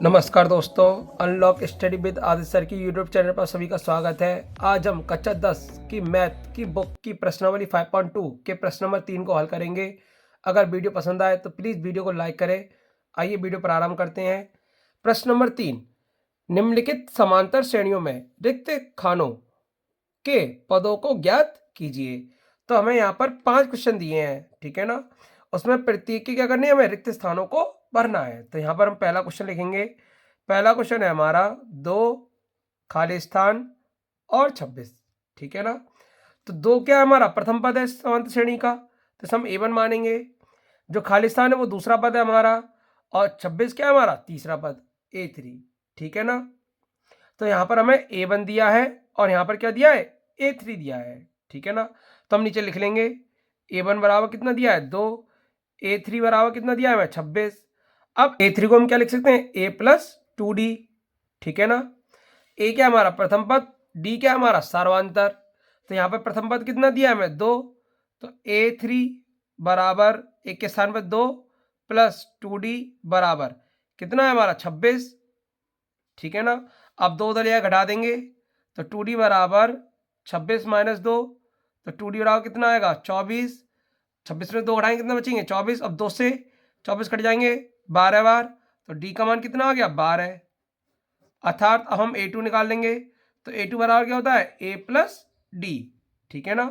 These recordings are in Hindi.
नमस्कार दोस्तों, unlock study with Aditya sir की यूट्यूब चैनल पर सभी का स्वागत है। आज हम कक्षा 10 की मैथ की बुक की प्रश्नावली 5.2 के प्रश्न नंबर 3 को हल करेंगे। अगर वीडियो पसंद आए तो प्लीज़ वीडियो को लाइक करें। आइए वीडियो प्रारंभ करते हैं। प्रश्न नंबर 3, निम्नलिखित समांतर श्रेणियों में रिक्त खानों के पदों को ज्ञात कीजिए। तो हमें यहाँ पर 5 क्वेश्चन दिए हैं, ठीक है ना। उसमें प्रत्येक की क्या करनी है, हमें रिक्त स्थानों को भरना है। तो यहाँ पर हम पहला क्वेश्चन लिखेंगे। पहला क्वेश्चन है हमारा 2 खाली स्थान और 26, ठीक है ना। तो 2 क्या है, हमारा प्रथम पद है समांतर श्रेणी का, तो इसे हम A1 मानेंगे। जो खाली स्थान है वो दूसरा पद है हमारा, और 26 क्या है, हमारा तीसरा पद A3, ठीक है ना। तो यहाँ पर हमें A1 दिया है और यहाँ पर क्या दिया है, A3 दिया है, ठीक है ना। तो हम नीचे लिख लेंगे A1 बराबर कितना दिया है 2, A3 बराबर कितना दिया है हमें 26। अब A3 को हम क्या लिख सकते हैं, A प्लस 2D, ठीक है ना। A क्या हमारा प्रथम पद, D क्या हमारा सार्वंतर। तो यहाँ पर प्रथम पद कितना दिया है हमें 2, तो A3 बराबर एक के स्थान पर 2 प्लस 2D बराबर कितना है हमारा 26, ठीक है ना। अब 2 दलिया घटा देंगे तो 2D बराबर 26 माइनस 2, तो 2D बराबर कितना आएगा 24। 26 में 2 घटाएंगे कितना बचेंगे 24। अब 2 से 24 कट जाएंगे 12 बार, तो D का मान कितना आ गया 12। अर्थात अब हम A2 निकाल लेंगे, तो A2 बराबर क्या होता है A प्लस D, ठीक है ना।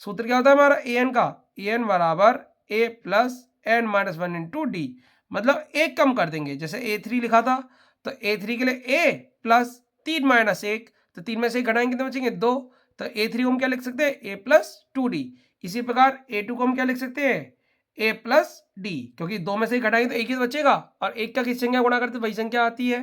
सूत्र क्या होता है हमारा AN का, AN बराबर A plus N minus 1 into D, मतलब एक कम कर देंगे। जैसे A3 लिखा था तो A3 के लिए A प्लस 3 माइनस 1, तो 3 में से घटाएंगे कितने बचेंगे 2, तो A3 को हम क्या लिख सकते हैं A प्लस 2D। इसी प्रकार A2 को हम क्या लिख सकते हैं A प्लस D, क्योंकि 2 में से घटाएंगे तो एक ही बचेगा, और एक का किस संख्या गुणा करते वही संख्या आती है,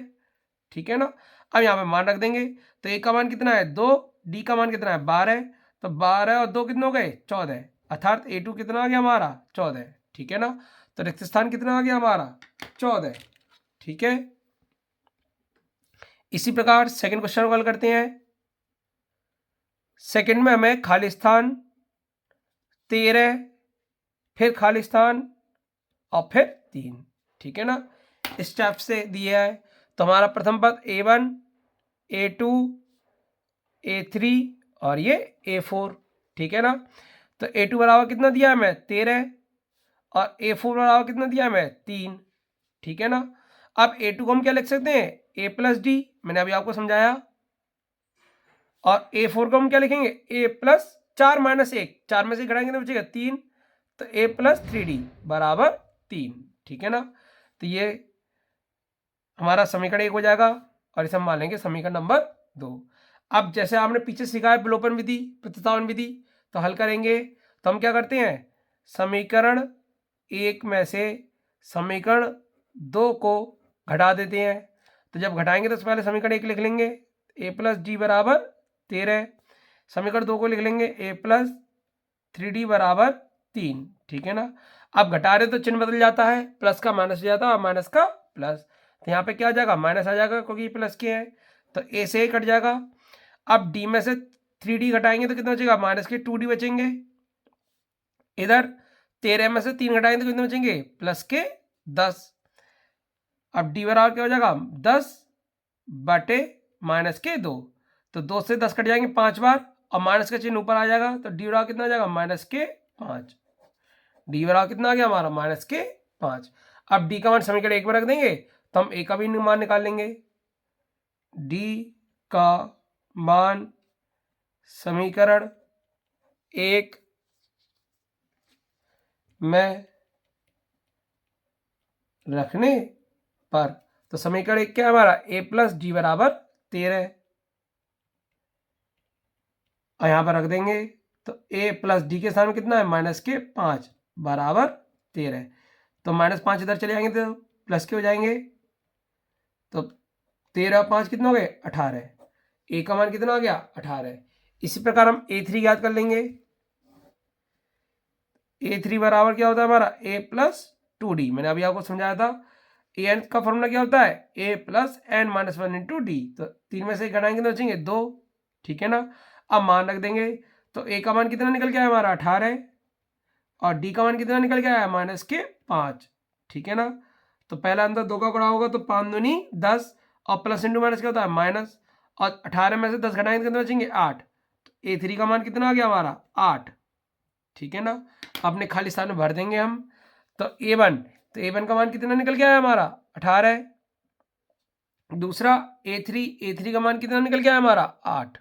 ठीक है ना। अब यहाँ पे मान रख देंगे, तो A का मान कितना है 2, D का मान कितना है 12, तो 12 और 2 कितने हो गए 14, अर्थात A2 कितना आ गया हमारा 14, ठीक है ना। तो रिक्त स्थान कितना आ गया हमारा 14, ठीक है। इसी प्रकार सेकंड क्वेश्चन को हल करते हैं। सेकंड में हमें खाली स्थान 13, फिर खाली स्थान और फिर 3, ठीक है ना, इस टाइप से दिया है। तो हमारा प्रथम पद A1, A2, A3 और ये A4, ठीक है ना। तो A2 बराबर कितना दिया है हमें 13, और A4 बराबर कितना दिया है हमें 3, ठीक है ना। अब A2 को हम क्या लिख सकते हैं A प्लस डी, मैंने अभी आपको समझाया। और A4 को हम क्या लिखेंगे A प्लस 4 माइनस 1, 4 में से घटाएंगे तो बचेगा 3, तो A प्लस 3D बराबर 3, ठीक है ना। तो ये हमारा समीकरण 1 हो जाएगा, और इसे हम मान लेंगे समीकरण नंबर 2। अब जैसे आपने पीछे सीखा है विलोपन विधि, प्रतिस्थापन विधि, तो हल करेंगे। तो हम क्या करते हैं, समीकरण 1 में से समीकरण 2 को घटा देते हैं। तो जब घटाएंगे तो पहले समीकरण 1 लिख लेंगे A प्लस डी बराबर 13, समीकरण 2 को लिख लेंगे A प्लस 3D बराबर 3, ठीक है ना। अब घटा रहे तो चिन्ह बदल जाता है, प्लस का माइनस हो जाता है और माइनस का प्लस, तो यहाँ पे क्या आ जाएगा माइनस आ जाएगा क्योंकि प्लस के है, तो A से A कट जाएगा। अब D में से 3D घटाएंगे तो कितना बचेगा माइनस के 2D बचेंगे। इधर 13 में से 3 घटाएंगे तो कितने बचेंगे प्लस के 10। अब D बराबर क्या हो जाएगा 10 बटे माइनस के 2, तो 2 से 10 कट जाएंगे 5 बार, और माइनस का चिन्ह ऊपर आ जाएगा, तो D बराबर कितना आ जाएगा माइनस के 5। D बराबर कितना आ गया हमारा माइनस के 5। अब D का मान समीकरण 1 में रख देंगे तो हम A का भी मान निकाल लेंगे। D का मान समीकरण 1 में रखने पर, तो समीकरण 1 क्या है हमारा A प्लस डी बराबर 13, और यहाँ पर रख देंगे तो A प्लस डी के स्थान में कितना है माइनस के 5 बराबर 13, तो माइनस 5 इधर चले जाएंगे तो प्लस के हो जाएंगे, तो 13 और 5 कितना हो गए 18, A का मान कितना आ गया 18। इसी प्रकार हम A3 याद कर लेंगे। A3 बराबर क्या होता है हमारा A प्लस 2D, मैंने अभी आपको समझाया था। AN का फॉर्मूला क्या होता है A plus n minus 1 into d, तो 3 में से घटाएंगे तो बचेंगे 2, ठीक है ना। अब मान रख देंगे, तो A का मान कितना निकल के आया हमारा 18, और D का मान कितना निकल के आया माइनस के 5, ठीक है ना। तो पहला अंदर 2 का गुणा होगा तो 5 दूनी 10 और प्लस इंटू माइनस क्या होता है माइनस, और 18 में से 10 घटाएंगे कितने बचेंगे 8। तो A3 का मान कितना आ गया हमारा 8। ठीक है ना, अपने खाली स्थान में भर देंगे हम। तो A1, तो A1 का मान कितना निकल के आया हमारा 18। दूसरा A3 का मान कितना निकल के आया हमारा 8।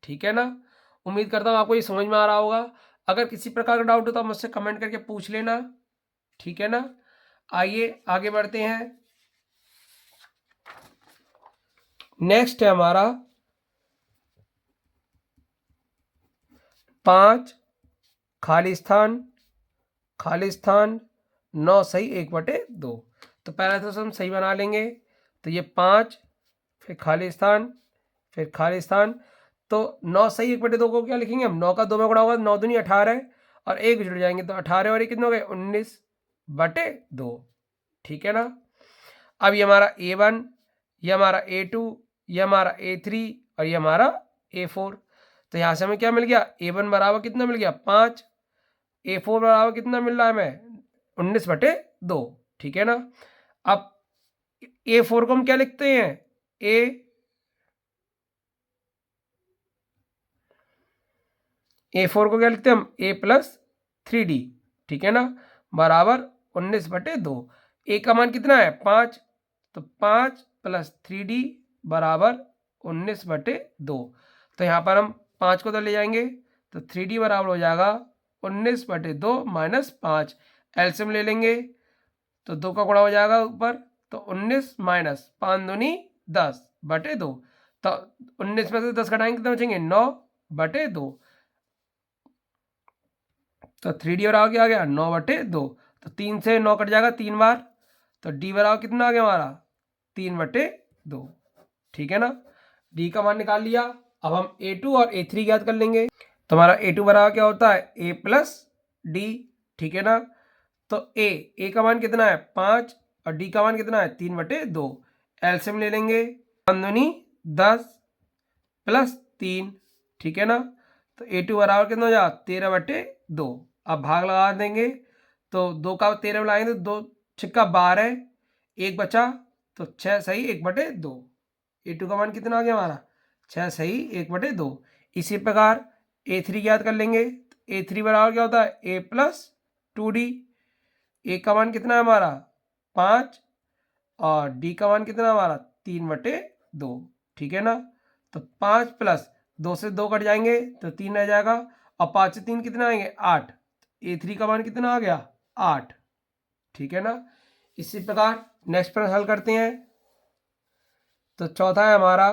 ठीक है ना, उम्मीद करता हूँ आपको ये समझ में आ रहा होगा। अगर किसी प्रकार का डाउट हो तो आप मुझसे कमेंट करके पूछ लेना। ठीक है ना, आइए आगे बढ़ते हैं। नेक्स्ट है हमारा 5 खाली स्थान 9 सही 1/2। तो पहले तो हम सही बना लेंगे। तो ये 5 फिर खाली स्थान तो 9 सही 1/2 को क्या लिखेंगे हम, 9 का 2 में गुणा होगा 9 दूनी 18 और 1 जुड़ जाएंगे तो 18 और 1 कितने हो गए 19/2। ठीक है ना, अब ये हमारा A1, ये हमारा A2, ये हमारा A3 और ये हमारा A4। तो यहाँ से हमें क्या मिल गया, A1 बराबर कितना मिल गया 5, A4 बराबर कितना मिल रहा है हमें 19/2। ठीक है ना, अब A4 को हम क्या लिखते हैं A4 को क्या लिखते हैं हम A+3D। ठीक है ना, बराबर 19/2। A का मान कितना है 5, तो 5 + 3D बराबर 19/2। तो यहाँ पर हम 5 को तो ले जाएंगे तो 3D बराबर हो जाएगा 19/2 - 5। एलसीएम ले लेंगे तो 2 का गुणा हो जाएगा ऊपर, तो 19 - 5 दूनी 10/2। तो 19 में से 10 घटाएंगे कितने बचेंगे 9/2। तो 3D बराबर क्या आ गया 9/2। तो 3 से 9 कट जाएगा 3 बार, तो D बराबर कितना आ गया हमारा 3/2। ठीक है ना, D का मान निकाल लिया। अब हम A2 और A3 ज्ञात कर लेंगे। तो हमारा A2 बराबर क्या होता है A+D। ठीक है ना, तो A का मान कितना है 5 और D का मान कितना है 3/2। एलसीएम ले लेंगे 5 दूनी 10 + 3। ठीक है ना, तो A2 बराबर कितना हो जाएगा 13/2। अब भाग लगा देंगे तो 2 का 13 लगाएंगे तो 2 छिक्का 12, 1 बचा तो 6 सही 1/2। A2 का मान कितना आ गया हमारा 6 सही 1/2। इसी प्रकार A3 ज्ञात कर लेंगे। A3 बराबर क्या होता है A+2D। A का मान कितना है हमारा 5 और D का मान कितना है हमारा 3/2। ठीक है ना, तो 5 + 2 से 2 कट जाएंगे तो 3 रह जाएगा और 5 से 3 कितना आएंगे 8। A3 का मान कितना आ गया 8। ठीक है ना, इसी प्रकार नेक्स्ट प्रश्न हल करते हैं। तो चौथा है हमारा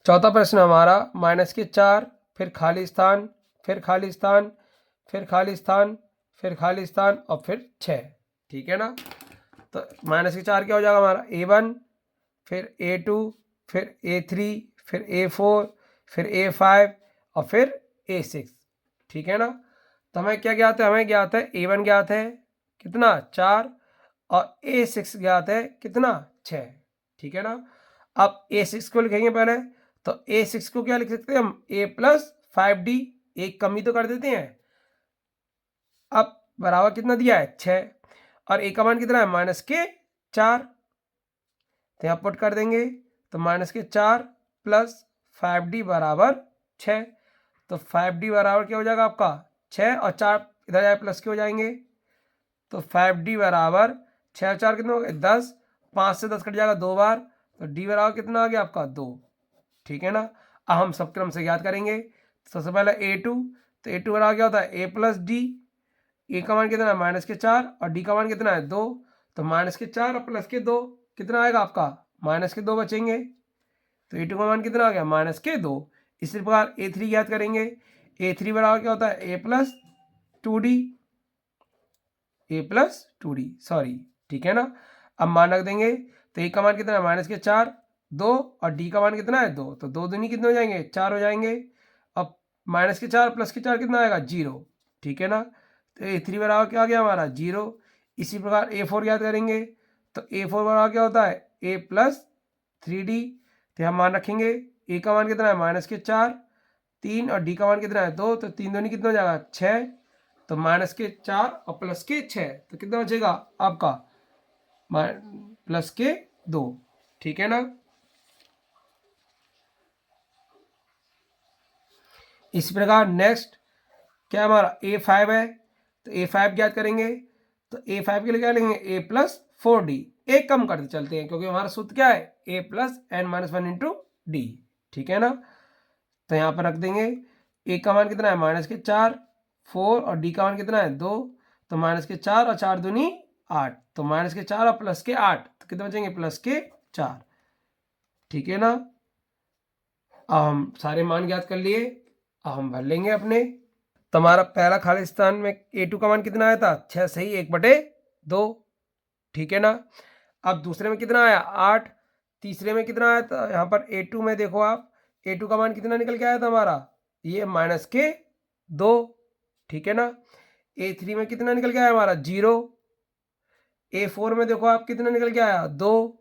चौथा प्रश्न हमारा -4 फिर खाली स्थान फिर खाली स्थान फिर खाली स्थान फिर खाली स्थान और फिर 6। ठीक है ना, तो -4 क्या हो जाएगा हमारा A1 फिर A2 फिर A3 फिर A4 फिर A5 और फिर A6। ठीक है ना, तो हमें क्या ज्ञात है, हमें ज्ञात है A1 ज्ञात है कितना 4 और A6 ज्ञात है कितना 6। ठीक है ना, अब A6 को लिखेंगे पहले। तो A6 को क्या लिख सकते हैं हम A+5D, एक कमी तो कर देते हैं। अब बराबर कितना दिया है 6 और A का मान कितना है -4। तो यहाँ पुट कर देंगे तो -4 + 5D बराबर 6। तो 5D बराबर क्या हो जाएगा आपका 6 और 4 इधर जाए प्लस के हो जाएंगे। तो 5D बराबर 6 और 4 कितना हो गया 10, 5 से 10 कट जाएगा 2 बार, तो D बराबर कितना आ गया आपका 2। ठीक है ना, अब हम सब क्रम से ज्ञात करेंगे। सबसे पहले A2, तो A2 बराबर क्या होता है A+D। A का मान कितना है -4 और D का मान कितना है 2। तो -4 और +2 कितना आएगा आपका -2 बचेंगे। तो A2 का मान कितना आ गया -2। इसी प्रकार A3 ज्ञात करेंगे। A3 बराबर क्या होता है A+2D सॉरी। ठीक है ना, अब मान रख देंगे तो A का मान कितना है -4 2 और D का मान कितना है 2, तो 2 दूनी कितने हो जाएंगे 4 हो जाएंगे। अब -4 +4 कितना आएगा 0। ठीक है ना, तो A3 बराबर क्या आ गया हमारा 0। इसी प्रकार A4 याद करेंगे। तो A4 बराबर क्या होता है 3D, तो यहाँ मान रखेंगे ए का मान कितना है -4, 3 और डी का मान कितना है 2, तो 3 दूनी कितना हो जाएगा 6, तो -4 और +6, तो कितना बचेगा आपका +2, ठीक है ना। इसी प्रकार नेक्स्ट क्या हमारा A5 है, तो A5 ज्ञात करेंगे, तो A5 के लिए क्या लेंगे A+4D, एक कम करते चलते हैं क्योंकि हमारा सूत्र क्या है A+n-1 इंटू डी, ठीक है ना। तो यहाँ पर रख देंगे ए का मान कितना है -4, 4 और डी का मान कितना है 2, तो -4 और 4 दूनी 8, तो -4 और +8, तो कितने बचेंगे +4, ठीक है ना। अब हम सारे मान ज्ञात कर लिए, अब हम भर लेंगे अपने। तो हमारा पहला खाली स्थान में A2 का मान कितना आया था 6 सही 1/2, ठीक है ना। अब दूसरे में कितना आया 8, तीसरे में कितना आया था यहाँ पर A2 में देखो आप, A2 का मान कितना निकल के आया था हमारा ये -2, ठीक है ना। A3 में कितना निकल के आया हमारा 0, A4 में देखो आप कितना निकल के आया 2,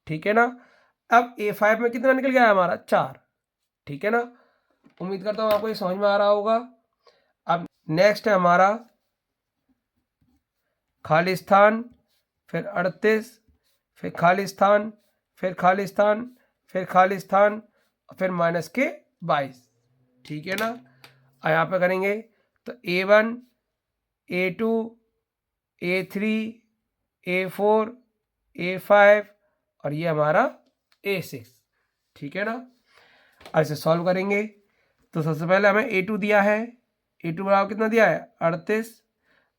ठीक है ना। अब A5 में कितना निकल के आया हमारा 4, ठीक है ना। उम्मीद करता हूँ आपको ये समझ में आ रहा होगा। अब नेक्स्ट है हमारा खाली स्थान, फिर 38, फिर खाली स्थान, फिर खाली स्थान, फिर खाली स्थान, फिर -22, ठीक है ना। और यहाँ पे करेंगे तो A1, A2, A3, A4, A5 और ये हमारा A6, ठीक है ना। ऐसे सॉल्व करेंगे तो सबसे पहले हमें A2 दिया है, A2 बराबर कितना दिया है 38,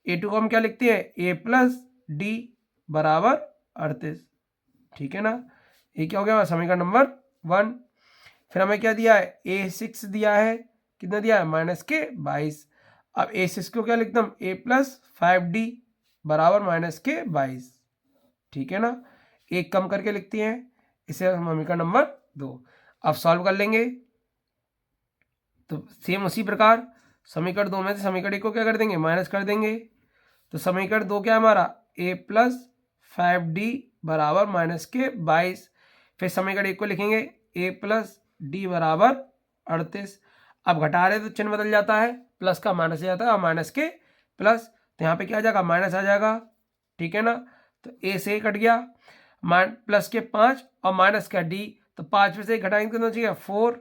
A2 को हम क्या लिखते हैं A+D बराबर 38, ठीक है ना। ये क्या हो गया समीकरण नंबर 1। फिर हमें क्या दिया है A6 दिया है, कितना दिया है -22। अब A6 को क्या लिखता हूँ A+5D बराबर -22, ठीक है ना। एक कम करके लिखते हैं इसे समीकरण नंबर 2। अब सॉल्व कर लेंगे तो सेम उसी प्रकार समीकरण 2 में से समीकरण 1 को क्या कर देंगे माइनस कर देंगे, तो समीकरण 2 क्या हमारा A+5D बराबर -22। फिर समीकरण 1 को लिखेंगे A+D बराबर 38। अब घटा रहे तो चिन्ह बदल जाता है, प्लस का माइनस आ जाता है और माइनस के प्लस, तो यहाँ पे क्या आ जाएगा माइनस आ जाएगा, ठीक है ना। तो A से कट गया, प्लस के 5 और माइनस का D, तो 5 में से घटाएंगे कितना चाहिए 4,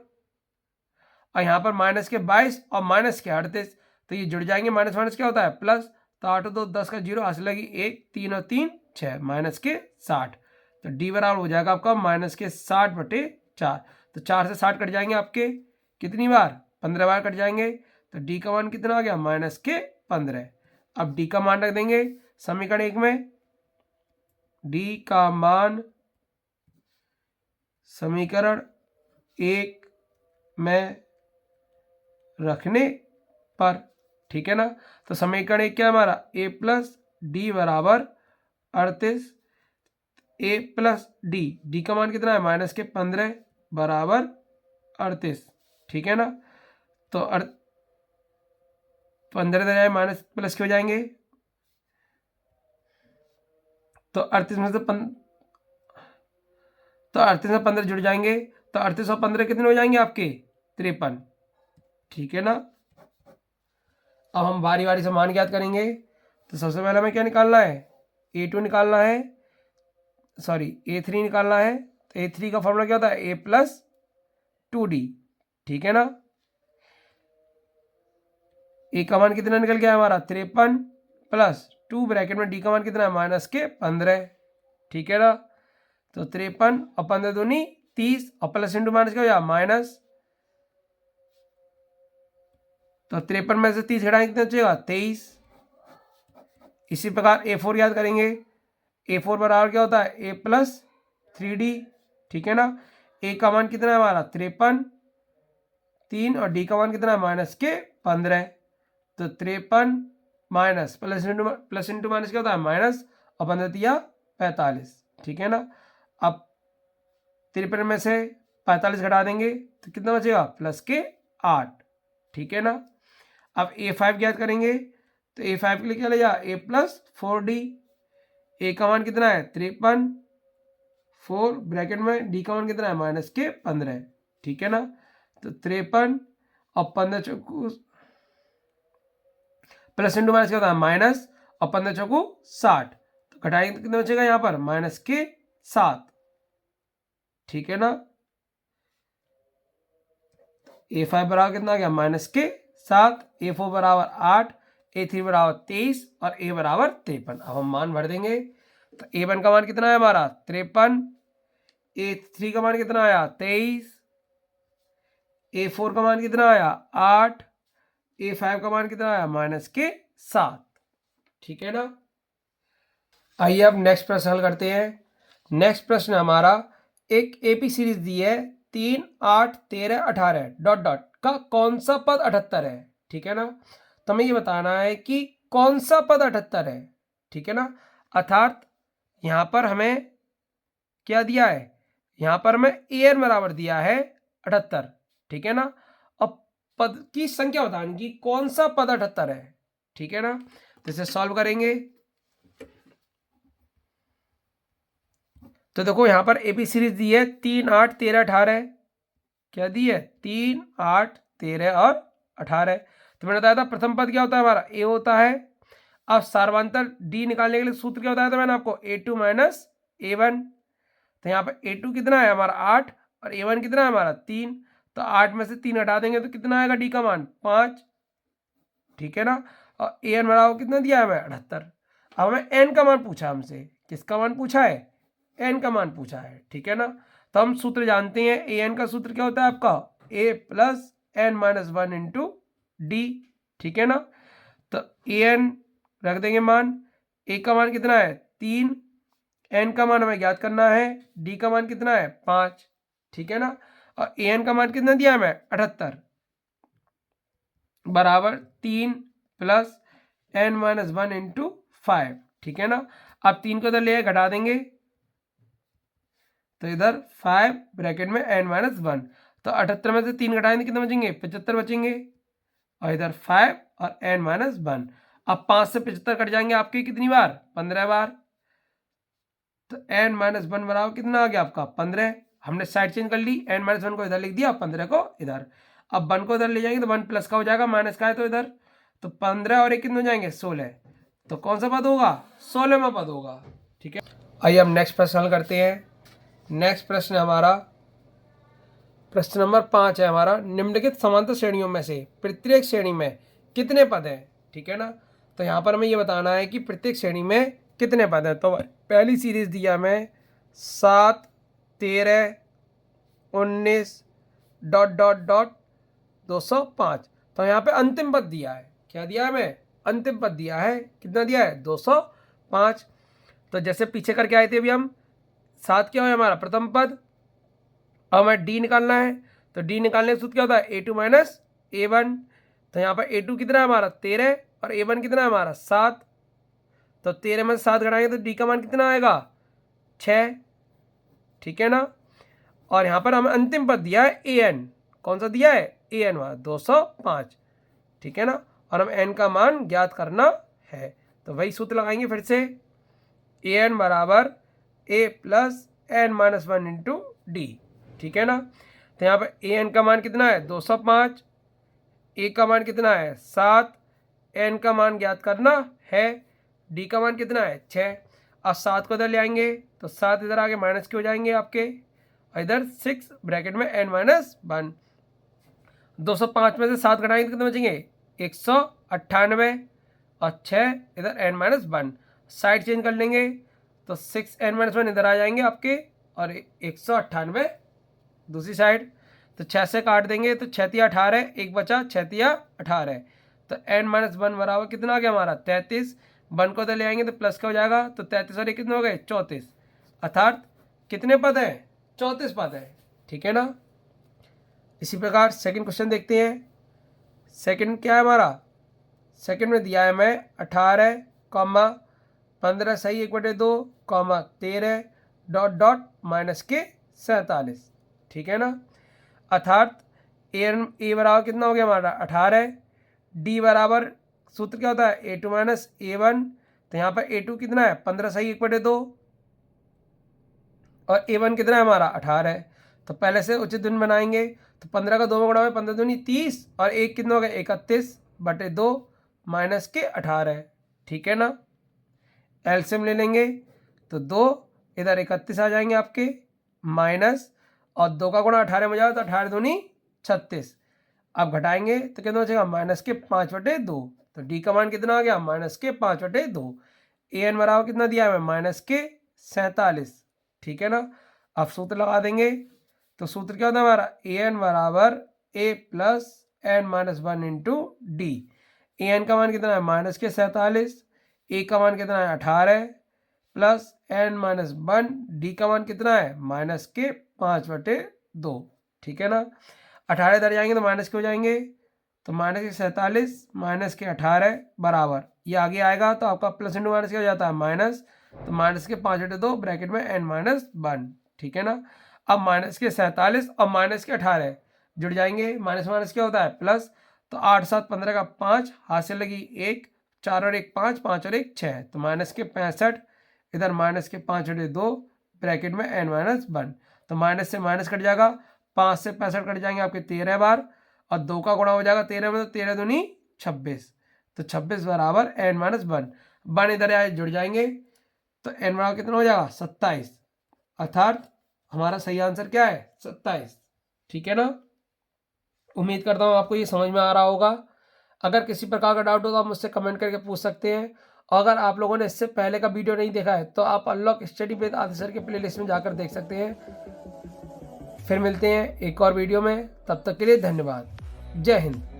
और यहाँ पर माइनस के 22 और माइनस के 38, तो ये जुड़ जाएंगे, माइनस माइनस क्या होता है प्लस, तो 8 और 2 10 का 0, हासिल लगी 1, 3 और 3 6, माइनस के 60, तो डी बराबर हो जाएगा आपका -60/4। तो 4 से 60 कट जाएंगे आपके कितनी बार 15 बार कट जाएंगे, तो डी का मान कितना आ गया -15। अब डी का मान रख देंगे समीकरण 1 में, डी का मान समीकरण 1 में रखने पर, ठीक है ना। तो समीकरण 1 क्या है हमारा A+D बराबर 38, A+D, डी का मान कितना है -15 बराबर 38, ठीक है ना। तो 15 जाए माइनस प्लस के हो जाएंगे, तो 38 में से 15 जुड़ जाएंगे, तो 38 और 15 कितने हो जाएंगे आपके 53, ठीक है ना। अब हम बारी बारी से मान ज्ञात करेंगे, तो सबसे पहले हमें क्या निकालना है A2 निकालना है, सॉरी A3 निकालना है। तो A3 का फॉर्मूला क्या होता है A+2D, ठीक है ना। ए का मान कितना निकल गया हमारा 53 प्लस 2 ब्रैकेट में डी का मान कितना है -15, ठीक है ना। तो 53 और 15 दूनी 30 और प्लस इंटू माइनस क्या हो जाएगा माइनस, तो 53 में से 30 घटाएंगे कितना बचेगा 23। इसी प्रकार A4 याद करेंगे, A4 बराबर क्या होता है A+3D, ठीक है ना। ए का मान कितना है हमारा 53, 3 और डी का मान कितना है -15, तो 53 माइनस प्लस इंटू माइनस क्या होता है माइनस, और 15 दिया 45, ठीक है ना। अब 53 में से 45 घटा देंगे तो कितना बचेगा +8, ठीक है ना। अब A5 ज्ञात करेंगे, तो A5 के लिए क्या ले जा A+4D, ए का मान कितना है 53, 4 ब्रैकेट में डी का मान कितना है माइनस के 15, ठीक है ना। तो 53 और 15 चौकू प्लस इंटू माइनस क्या होता है माइनस, और 15 चौकू 60, तो घटाएंगे तो कितना बचेगा यहाँ पर माइनस के 7, ठीक है ना। A5 बराबर कितना आ गया माइनस के 7, A4 बराबर 8, A3 बराबर 23 और A बराबर 53। अब हम मान भर देंगे। तो A1 का मान कितना है हमारा 53, A3 का मान कितना आया 23, A4 का मान कितना आया 8, A5 का मान कितना आया माइनस के 7, ठीक है ना। आइए अब नेक्स्ट प्रश्न हल करते हैं। नेक्स्ट प्रश्न हमारा एक एपी सीरीज दी है 3, 8, 13, 18 डॉट डॉट का कौन सा पद 78 है, ठीक है ना। तो हमें ये बताना है कि कौन सा पद 78 है, ठीक है ना। अर्थात यहाँ पर हमें क्या दिया है, यहाँ पर हमें an बराबर दिया है 78, ठीक है ना। अब पद की संख्या बतानी कि कौन सा पद 78 है, ठीक है ना। तो इसे सॉल्व करेंगे। तो देखो यहाँ पर एपी सीरीज दी है 3, 8, 13, 18, क्या दी है 3, 8, 13 और 18। तो मैंने बताया था प्रथम पद क्या होता है हमारा ए होता है। अब सार्वंतर डी निकालने के लिए सूत्र क्या बताया था मैंने आपको A2 माइनस A1। तो यहाँ पर A2 कितना है हमारा 8 और A1 कितना है हमारा 3। तो 8 में से 3 हटा देंगे तो कितना आएगा डी का मान 5, ठीक है ना। और AN बराबर कितना दिया है हमें 78। अब हमें एन का मान पूछा हमसे, किसका मान पूछा है एन का मान पूछा है, ठीक है ना। तो हम सूत्र जानते हैं AN का सूत्र क्या होता है आपका A plus n minus 1 into d, ठीक है ना। तो AN रख देंगे मान, ए का मान कितना है 3, एन का मान हमें ज्ञात करना है, डी का मान कितना है 5, ठीक है ना। और AN का मान कितना दिया हमें 78 बराबर 3 प्लस एन माइनस 1 इंटू 5, ठीक है ना। अब 3 को इधर ले घटा देंगे तो इधर 5 ब्रैकेट में n माइनस 1। तो 78 में से 3 घटाएंगे कितने बचेंगे 75 बचेंगे, और इधर 5 और n माइनस 1। अब 5 से 75 कट जाएंगे आपके कितनी बार 15 बार। तो n माइनस 1 बराबर कितना आ गया आपका 15। हमने साइड चेंज कर ली, n माइनस 1 को इधर लिख दिया 15 को इधर। अब 1 को इधर ले जाएंगे तो 1 प्लस का हो जाएगा, माइनस का है तो इधर। तो 15 और 1 कितने हो जाएंगे 16। तो कौन सा पद होगा 16वां पद होगा, ठीक है। आइए हम नेक्स्ट प्रश्न हल करते हैं। नेक्स्ट प्रश्न हमारा प्रश्न नंबर 5 है हमारा, निम्नलिखित समांतर श्रेणियों में से प्रत्येक श्रेणी में कितने पद हैं, ठीक है ना। तो यहाँ पर हमें ये बताना है कि प्रत्येक श्रेणी में कितने पद हैं। तो पहली सीरीज दिया हमें 7, 13, 19 डॉट डॉट डॉट 205। तो यहाँ पे अंतिम पद दिया है, क्या दिया है हमें अंतिम पद दिया है, कितना दिया है 205। तो जैसे पीछे करके आए थे अभी हम 7 क्या है हमारा प्रथम पद। अब हमें डी निकालना है, तो डी निकालने का सूत्र क्या होता है A2 माइनस A1। तो यहाँ पर A2 कितना है हमारा 13 और A1 कितना है हमारा 7। तो 13 में 7 घटाएंगे तो डी का मान कितना आएगा 6, ठीक है ना। और यहाँ पर हमें अंतिम पद दिया है AN, कौन सा दिया है AN वाला 205, ठीक है ना। और हम n का मान ज्ञात करना है, तो वही सूत्र लगाएंगे फिर से AN बराबर A plus n minus 1 into d, ठीक है ना। तो यहाँ पर AN का मान कितना है 205, A का मान कितना है 7, n का मान ज्ञात करना है, D का मान कितना है 6। अब 7 को इधर ले आएंगे तो 7 इधर आगे माइनस के हो जाएंगे आपके, और इधर 6 ब्रैकेट में n माइनस 1। 205 में से 7 घटाएंगे तो कितने बचेंगे 198, और 6 इधर n माइनस 1। साइड चेंज कर लेंगे तो 6n माइनस 1 इधर आ जाएंगे आपके, और 198 दूसरी साइड। तो 6 से काट देंगे तो 6 तिया 18, एक बचा 6 तिया 18। तो n माइनस 1 बराबर कितना आ गया हमारा 33। 1 को इधर ले आएंगे तो प्लस का हो जाएगा, तो 33 और 1 कितने हो गए 34। अर्थात कितने पद हैं 34 पद है, ठीक है ना। इसी प्रकार सेकंड क्वेश्चन देखते हैं। सेकंड क्या है हमारा, सेकंड में दिया है मैं 18, 15 सही 1/2, 13 डॉट डॉट माइनस के 47, ठीक है ना। अर्थात ए बराबर कितना हो गया हमारा 18, डी बराबर सूत्र क्या होता है A2 माइनस A1। तो यहाँ पर A2 कितना है 15 सही 1/2, और A1 कितना है हमारा 18 है। तो पहले से उचित भिन्न बनाएंगे। तो 15 का 2 में गुणा में 15 दूनी 30 और 1 कितना हो गया 31/2 माइनस के 18। ठीक है ना। एलसीएम ले लेंगे तो 2 इधर 31 आ जाएंगे आपके माइनस और 2 का गुणा 18 में जाओ तो 18 दूनी 36। अब घटाएंगे तो कितना बचेगा माइनस के 5/2। तो डी का मान कितना आ गया माइनस के 5/2। an बराबर कितना दिया है माइनस के 47। ठीक है ना। अब सूत्र लगा देंगे तो सूत्र क्या होता है हमारा an बराबर a plus n minus 1 into D. an का मान कितना है माइनस के 47, a का मान कितना है 18 प्लस n माइनस 1, डी का मान कितना है माइनस के 5/2। ठीक है ना। 18 इधर जाएंगे तो माइनस के हो जाएंगे। तो माइनस के 47 माइनस के 18 बराबर ये आगे आएगा तो आपका प्लस इंटू माइनस क्या हो जाता है माइनस। तो माइनस के 5/2 ब्रैकेट में n माइनस 1। ठीक है ना। अब माइनस के 47 और माइनस के 18 जुड़ जाएंगे। माइनस माइनस क्या होता है प्लस। तो 8 7 15 का 5 हाथ से लगी 1, 4 और 1 5, 5 और 1 6। तो माइनस के 65 इधर माइनस के 5/2 ब्रैकेट में n माइनस 1। तो माइनस से माइनस कट जाएगा, 5 से 65 कट जाएंगे आपके 13 बार और 2 का गुणा हो जाएगा 13 में तो 13 दूनी 26। तो 26 बराबर n माइनस 1। 1 इधर जुड़ जाएंगे तो n बराबर कितना हो जाएगा 27। अर्थात हमारा सही आंसर क्या है 27। ठीक है ना। उम्मीद करता हूँ आपको ये समझ में आ रहा होगा। अगर किसी प्रकार का डाउट हो तो आप मुझसे कमेंट करके पूछ सकते हैं। और अगर आप लोगों ने इससे पहले का वीडियो नहीं देखा है तो आप unlock study with Aditya sir के प्लेलिस्ट में जाकर देख सकते हैं। फिर मिलते हैं एक और वीडियो में, तब तक के लिए धन्यवाद। जय हिंद।